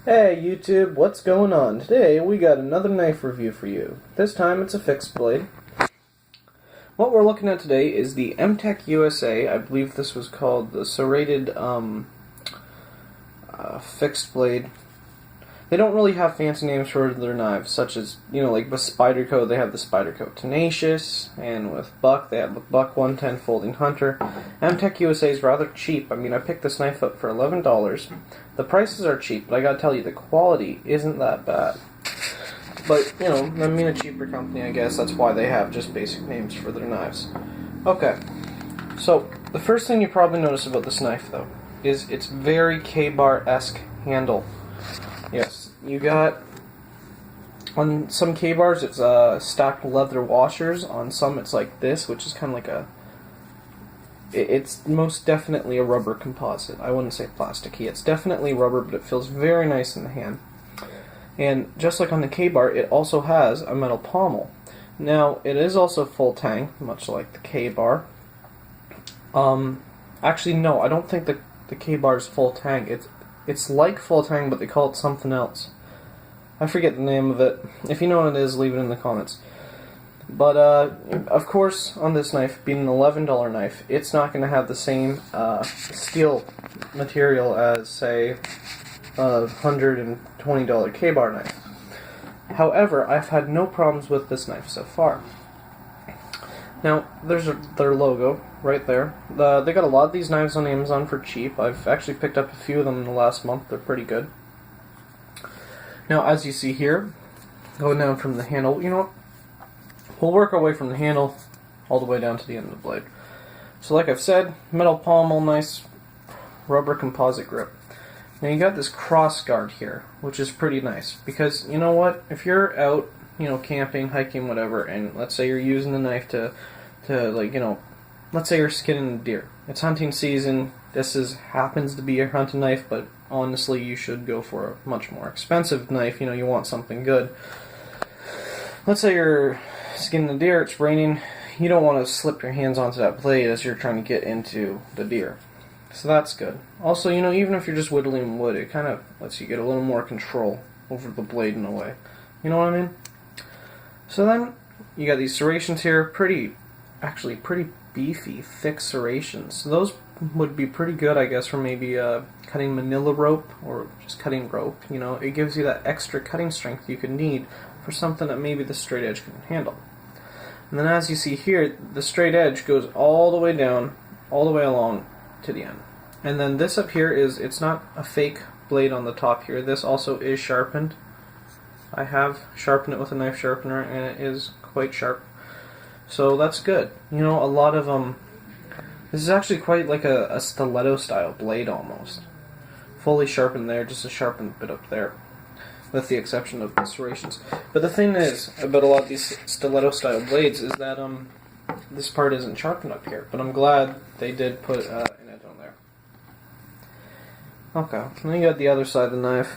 Hey YouTube, what's going on? Today we got another knife review for you. This time it's a fixed blade. What we're looking at today is the MTech USA. I believe this was called the serrated fixed blade. They don't really have fancy names for their knives, such as, like with Spyderco, they have the Spyderco Tenacious, and with Buck, they have the Buck 110 Folding Hunter. MTech USA is rather cheap. I mean, I picked this knife up for $11. The prices are cheap, but I gotta tell you, the quality isn't that bad. But, I mean a cheaper company, I guess. That's why they have just basic names for their knives. Okay, so the first thing you probably notice about this knife, though, is its very K-bar-esque handle. Yes, you got, on some K-bars it's stacked leather washers, on some it's like this, which is kind of like it's most definitely a rubber composite. I wouldn't say plasticky, it's definitely rubber, but it feels very nice in the hand. And just like on the K-bar, it also has a metal pommel. Now, it is also full tang, much like the K-bar. Actually, no, I don't think the K-bar is full tang. It's like full tang, but they call it something else. I forget the name of it. If you know what it is, leave it in the comments. But, of course, on this knife, being an $11 knife, it's not going to have the same steel material as, say, a $120 K-bar knife. However, I've had no problems with this knife so far. Now, there's their logo right there. They got a lot of these knives on Amazon for cheap. I've actually picked up a few of them in the last month. They're pretty good. Now, as you see here, going down from the handle, we'll work our way from the handle all the way down to the end of the blade. So like I've said, metal pommel, nice rubber composite grip. Now you got this cross guard here, which is pretty nice, because you know what, if you're out, camping, hiking, whatever, and let's say you're using the knife to let's say you're skinning a deer. It's hunting season, happens to be your hunting knife, but honestly you should go for a much more expensive knife, you want something good. Let's say you're skinning a deer, it's raining, you don't want to slip your hands onto that blade as you're trying to get into the deer. So that's good. Also, even if you're just whittling wood, it kind of lets you get a little more control over the blade in a way. You know what I mean? So then, you got these serrations here, pretty beefy, thick serrations. So those would be pretty good, I guess, for maybe cutting manila rope, or just cutting rope. It gives you that extra cutting strength you could need for something that maybe the straight edge can handle. And then as you see here, the straight edge goes all the way down, all the way along to the end. And then this up here it's not a fake blade on the top here. This also is sharpened. I have sharpened it with a knife sharpener, and it is quite sharp. So that's good. A lot of this is actually quite like a stiletto style blade almost. Fully sharpened there, just a sharpened bit up there, with the exception of the serrations. But the thing is about a lot of these stiletto style blades is that this part isn't sharpened up here. But I'm glad they did put an edge on there. Okay, then you got the other side of the knife.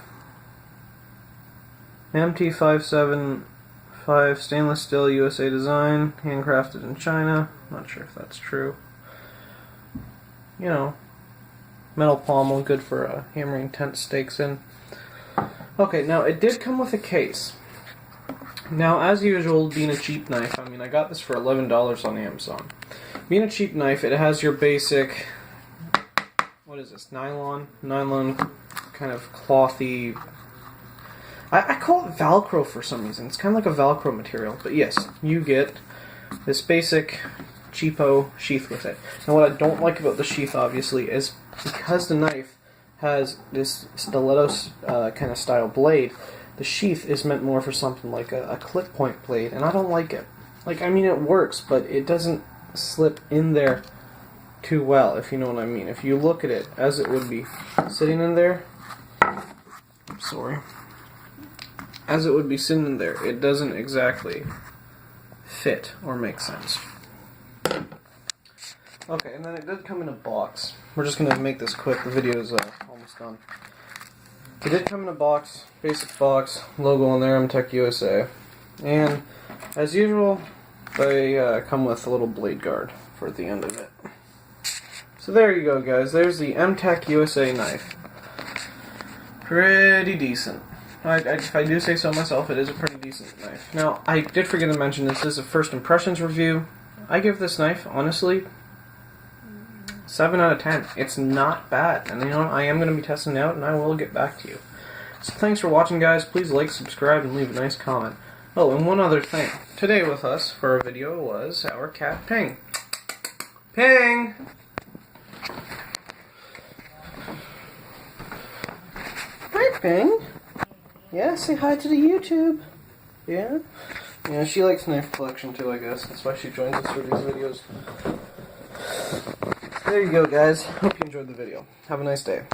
MT575 stainless steel USA design, handcrafted in China. Not sure if that's true. Metal pommel, good for hammering tent stakes in. Okay, now it did come with a case. Now, as usual, being a cheap knife, I got this for $11 on Amazon. Being a cheap knife, it has your basic, what is this, nylon kind of clothy, I call it Velcro for some reason. It's kind of like a Velcro material, but yes, you get this basic cheapo sheath with it. Now, what I don't like about the sheath, obviously, is because the knife has this stiletto kind of style blade, the sheath is meant more for something like a clip point blade, and I don't like it. It works, but it doesn't slip in there too well, if you know what I mean. If you look at it as it would be sitting in there, as it would be sitting in there, it doesn't exactly fit or make sense. Okay, and then it did come in a box. We're just going to make this quick, the video is almost done. It did come in a box, basic box, logo on there, MTech USA. And, as usual, they come with a little blade guard for the end of it. So there you go, guys. There's the MTech USA knife. pretty decent. If I do say so myself, it is a pretty decent knife. Now, I did forget to mention this is a first impressions review. I give this knife, honestly, 7 out of 10. It's not bad. And you know, I am going to be testing it out, and I will get back to you. So thanks for watching, guys. Please like, subscribe, and leave a nice comment. Oh, and one other thing. Today with us for our video was our cat, Ping. Ping! Hi, Ping. Yeah, say hi to the YouTube. Yeah? Yeah, she likes knife collection too, I guess. That's why she joins us for these videos. There you go, guys. Hope you enjoyed the video. Have a nice day.